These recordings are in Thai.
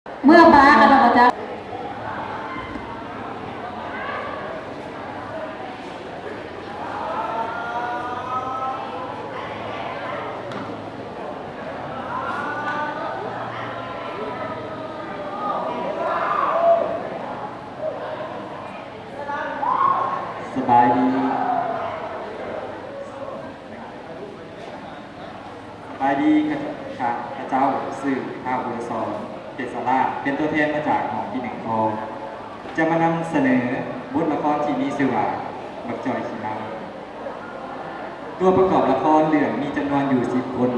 เมื่อป้ากันเราจะสบายดีข้าเจ้าสื่อข้าวบุญสอนเจษราเป็นตัวแทนมาจากของที่หนึ่งทองจะมานำเสนอบทละครที่มีชื่อว่าบักจอยขี้เมาตัวประกอบละครเรื่องมีจำนวนอยู่10 คน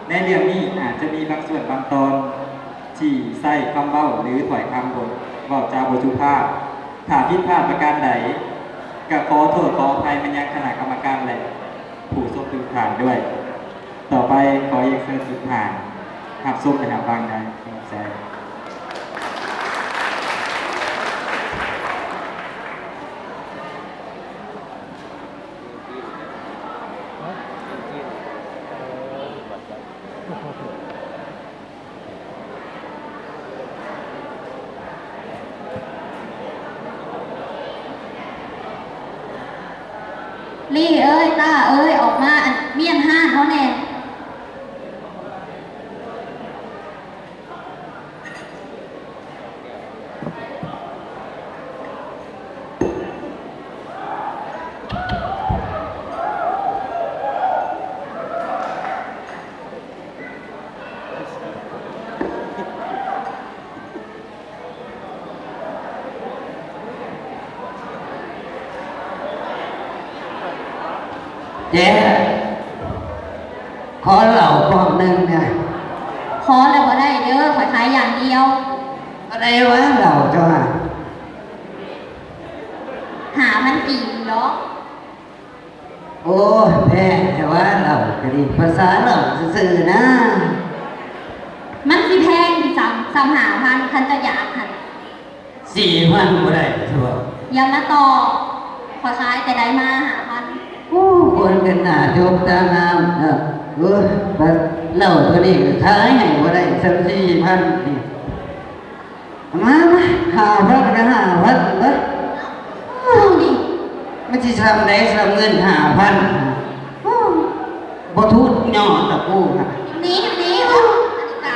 ในเรื่องนี้อาจจะมีบางส่วนบางตอนที่ใส่คำเบ้าหรือถอยคำบทเว้าจาบสุภาพถ้าผิดพลาดประการใดก็ขอโทษขออภัยมันยังคณะกรรมการและผู้ทรงคุณฐานด้วยต่อไปขอเอกเชิญสุดผ่านหับซุปไปหาบางนะขอบใจลี่เอ้ยต้าเอ้ยออกมาอันเมียนห้าเขาแน่เจ๊ขอเหล่าก้อนหนึ่งเนี่ยขอแล้วก็ได้เด้อขอขายอย่างเดียวอะไรวะเหล่าจ้าหามันกี่เนาะโอ้แพ้แต่ว่าเหล่ากระดิ่งภาษาเหล่าสื่อๆนะมันสิแพงดิซ้ำหาพันคันจะอยากหัน4,000ก็ได้ทั่วอย่ามาต่อขอขายแต่ได้มาหาพันโอ้คนกันหนาจบตางามเหล่าตัวนี้ขายให้ก็ได้4,000นี่มา5,000ก็5,000นี่มันจะทำได้ทำเงิน5,000บ่ทุนย่อตะกูค่ะนี้โอ้อันนี้จ้ะ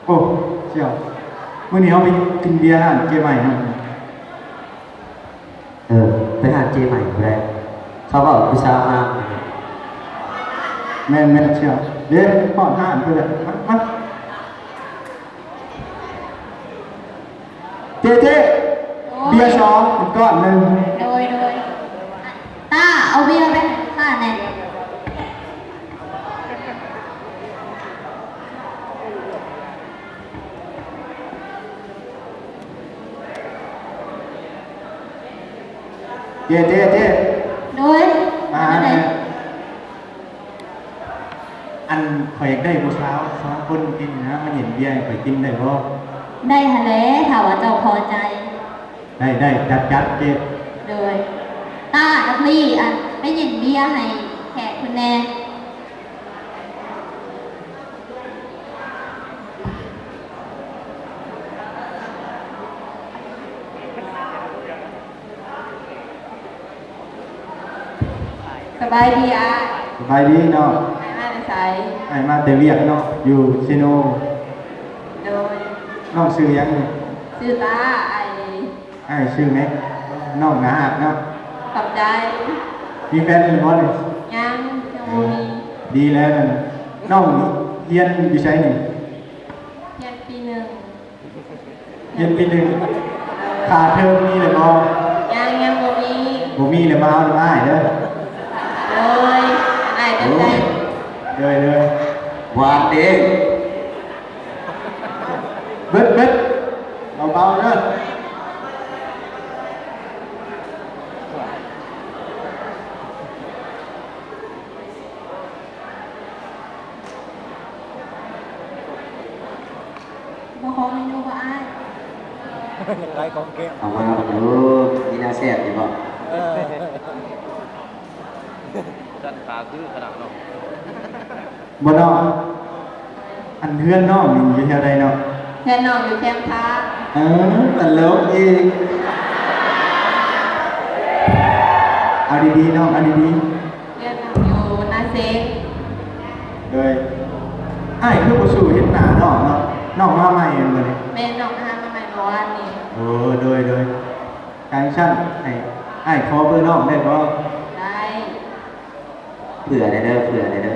โอ้เชี่ยวเมื่อนี้เขาไปกินเบียร์เจ๊ใหม่นะ ไปหาเจใหม่ก็ได้เขาบอกผู้สาวงาม แม่นเชี่ยวเดี๋ยวปอดห้านไปเลยมาเจ๊เบียร์ช้อนอีกก้อนหนึ่งโดยต้าเอาเบียร์ไปต้าแน่เจ๊โดยอะไรอันข่อยอยากได้ผู้สาว2 คนกินนะมันเห็นเบียร์ข่อยกินได้บ่ได้ทะเลถ้าว่าเจ้าพอใจได้จัดเจ๊โดยต้านักลี่อันไม่ยินเบียร์ให้แขกคุณแน่สบายดีอ่ะสบายดีเนาะไอ้มาในสไอ้มาแต่เวียกเนาะอยู่ซิโนโดยน้องชื่อยังนี่ชื่อตาไอ้ชื่อแม็กน้องหนาหักเนาะขอบใจมีแฟนหรือบ่เนี่ยยังมีดีแล้วนั่นน้องเรียนอยู่ไสนี่เรียนปี 1เรียนปี 1ค่าเทอมมีเลยบ่ยังบ่มีเลยมาเอาอ้ายเด้อเลยอ้ายจังได๋เลยหวานเด้เบิดเบาๆเด้อบ่ขอเมนูบ่อ้าย ไล่ของเก็บ เอามาดูมีน่าแซ่บอยู่บ่ จัดขาคือขนาดเนาะ บ่เนาะอันเพื่อนน้องอยู่แถวใดเนาะ แทนน้องอยู่แคมป์พระ ตลกอีกเอาดีๆน้องเอาดี เรียนน้องอยู่นาเซ็ก ๆเลยอ้ายคือบ่สู้เฮ็ดหน้าน้องเนาะน้องมาใหม่เองบ่นี่ แม่น้องห้ามมาใหม่เมื่อวานนี้ โอ้โดยการชั่นให้อ้ายขอเบอร์น้องได้บ่ ได้ เผื่อได้เด้อเผื่อได้เด้อ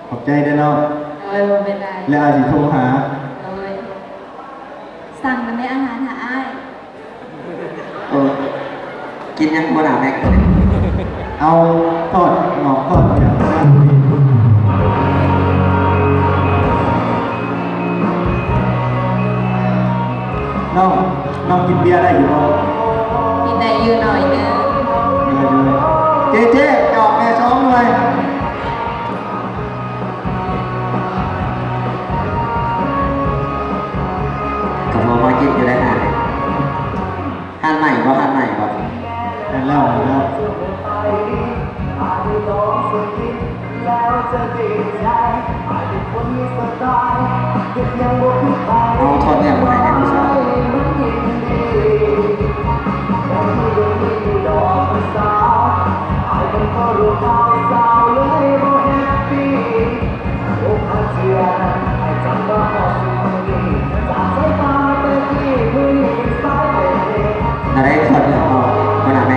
ขอบใจเด้อน้อง โดยบ่เป็นไร แล้วอาสิโทรหา โดยสั่งมันได้อาหารหาอ้าย โอ้กินยังบ่หนาแม็กเลย เอาทอดงอกทอดอย่างนั้นน้องกินเบียร์ได้อยู่บ่ กินได้อยู่หน่อยนึง เจ๊จอกแม่ช้อมหน่อยกับมอมากินอยู่ได้นานเลยหันใหม่บ่หันใหม่บ่ แล้ว เอาทอดเนี่ยบ่ให้ได้ผู้สาว อะไรถอดเนี่ยเอาขนาดไหน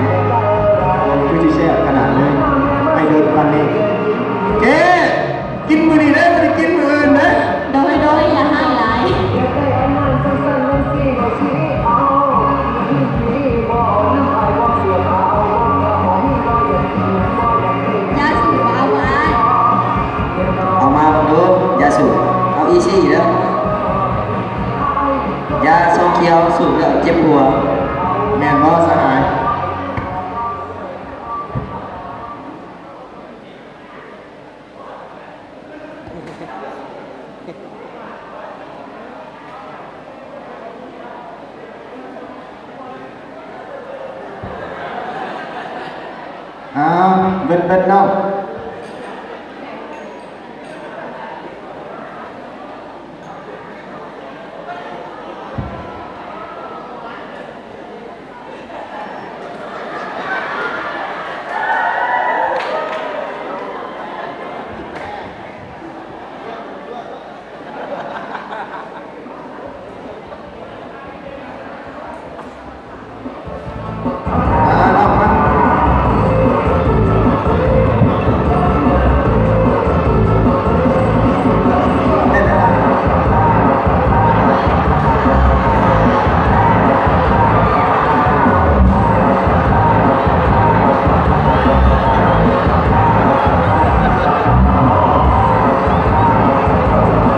คือที่แซ่บขนาดเลยไปเดินวันนี้เจ๊กินมื้อนี้ได้บ่ได้กินมื้ออื่นนะ โดยอย่าให้หลายยาสูบเอาไว้ เอามาลองดูยาสูบเอาอีซี่เด้อยาโซเคียวสูบแล้วเจ็บหัว แม่นบ่สหายเบิดน้องน้องมา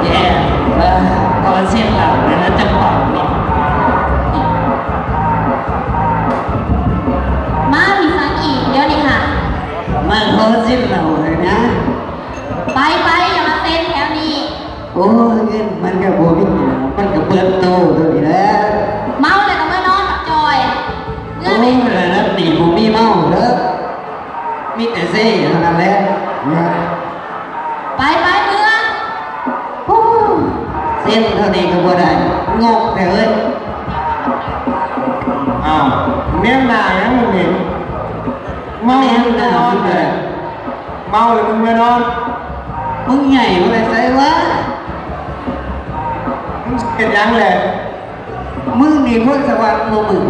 แย่ตอนเสียงหลังนะจะบอกนี่ มามีฟังอีกเดี๋ยวนี้ค่ะ มันโคตรสิ้นเราเลยนะ ไปอย่ามาเต้นแถวนี้ โอ้ยเงินมันก็บ่มีมันก็เปิดโตตัวนี้แหล้ว เมาเลยก็มานอนกับจอยเงื่ โอ้ อน ย ไป แล้วตีบ่มีเมาเด้อมีแต่เซ่เท่านั้นแหละ ไปเมื่อ โอ้เส้นเท่านี้ก็บ่ได้งกแต่เอ้ย อ้าวแม่หน้ายังมึงนี่เมา แม่ มึง หน้า นอน มึง เล เลย ย เมาเลยมึงไม่นอน มึงใหญ่มาเลยใส่วะ มึงเก็ดยังเลย มึงนี่คนสวรรค์บ่มึง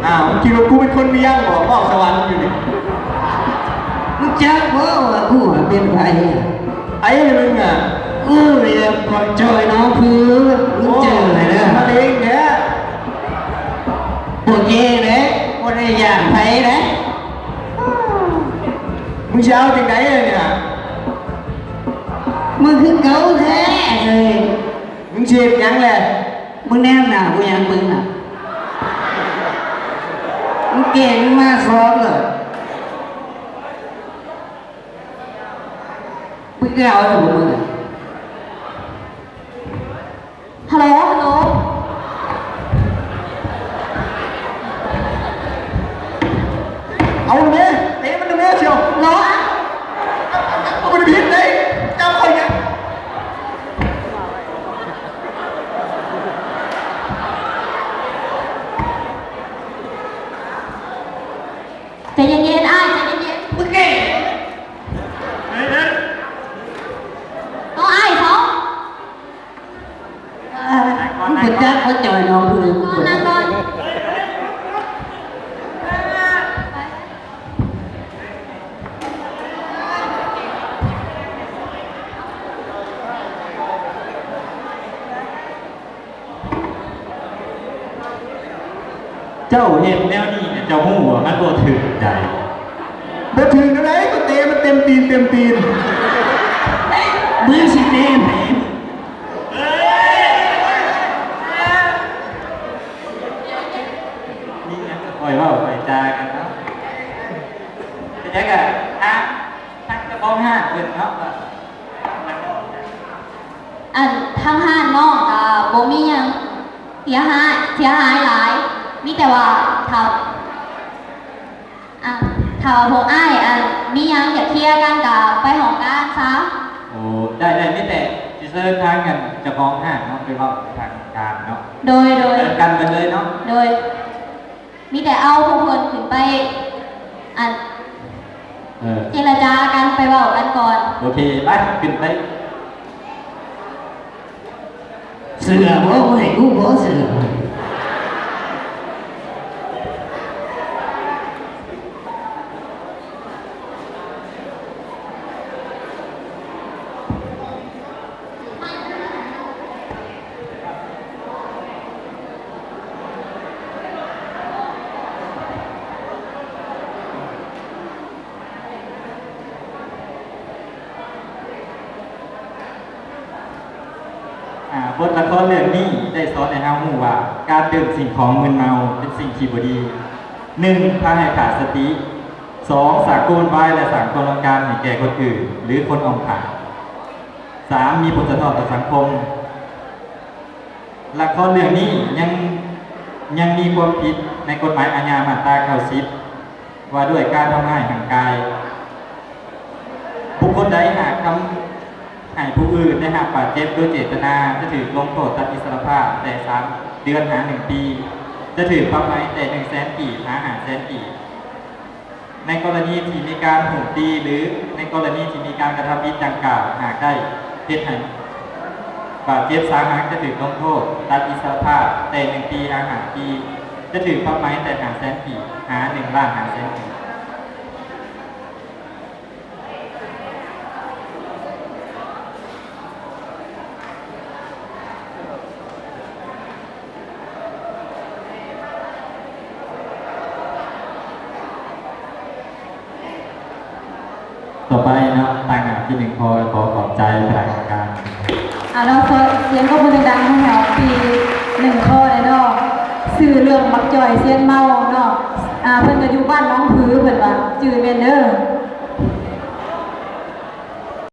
อ้าวมึงคิดว่ากูเป็นคนมียังบอกบอกสวรรค์อยู่นี่ มึงจักบ่ว่ากูเป็นไผ ไอ้มึงอ่ะ กูเรียกปล่อยจอยน้องพื้นมึงเจอเลยเด้อ มาเองเนี่ย โอเคเด้บ่ได้ย่างไผเด้ มึงจะเอาจากไหนเลยเนี่ย มึงคือเก่าแท้เลย มึงเฉียดยังเลย มึงแนมหน้ากูยังมึงน่ะมึงเก่งมากซ้อมเลยมึง งก็เอาแล้วบ่มึง ฮัลโหลฮัลโหล เอาเลย เตะมันเลยเชียว เหรอ เอาไปพิษเลยจำคนเนี่ย ใจเย็นๆอ้ายใจเย็น มึงเก่ง ๆต้องอ้ายเขา มึงเป็นจักเขาจ่อยน้องผู้อื่น ก่อนนั่งก่อน เจ้าเห็นแนวนี้เนี่ยเจ้าหู้ว่ามันบ่ถึงใจ บ่ถึงอะไรก็เตะมันเต็มตีน มือสิเต็ม นี่งั้นก็ปล่อยเว่าปล่อยจากันเนาะเป็นยังไงทางจะบ้องห้าเพิ่นเนาะ อันทางห้านน้องกับโบมีหยังเสียหายหลาย มีแต่ว่าเท่าพวกอ้ายมีหยังอยากเคลียร์กันกับไปหองการซะ โอ้ได้ไม่แต่จะเซิร์ทางกันจะบ้องห้าเนาะไปเว่าทางการเนาะ โดย เดินกันไปเลยเนาะ มีแต่เอาพวกเพิ่นขึ้นไปอัน เจรจากันไปเว้ากันก่อน โอเคไปขึ้นไป เสือบ่ให้กูบ่เสือ บทละครเรื่องนี้ได้สอนให้เฮารู้ว่า การดื่มสิ่งของมึนเมาเป็นสิ่งที่บ่ดี 1. พาให้ขาดสติ 2. สร้างกวนวายและสร้างความรำคาญให้แก่คนอื่น หรือคนออกผ่าน 3. มีผลกระทบต่อสังคม ละครเรื่องนี้ยังมีความผิดในกฎหมายอาญามาตรา90ว่าด้วยการทำร้ายร่างกายบุคคลใดหากทำให้ผู้อื่นได้รับบาดเจ็บโดยเจตนาจะถูกลงโทษตัดอิสรภาพแต่3 เดือนหา1 ปี จะถูกปรับไหมแต่100,000 กีบหา500,000 กีบในกรณีที่มีการหูตีหรือในกรณีที่มีการกระทำผิดดังกล่าวหากได้เฮ็ดให้บาดเจ็บสาหัสจะถูกลงโทษตัดอิสรภาพแต่1 ปีหา5 ปี จะถูกปรับไหมแต่500,000 กีบหา1,500,000 กีบต่อไปนะต่างหากที่1ขอขอบใจพนักงาน เราเสียงก็มือดังแถวปี1ข้อเลยเนาะสื่อเรื่องมักจ่อยเสียนเมาเนาะเพิ่นก็อยู่บ้านน้องผือเพิ่นว่าจื่อแม่นเด้อ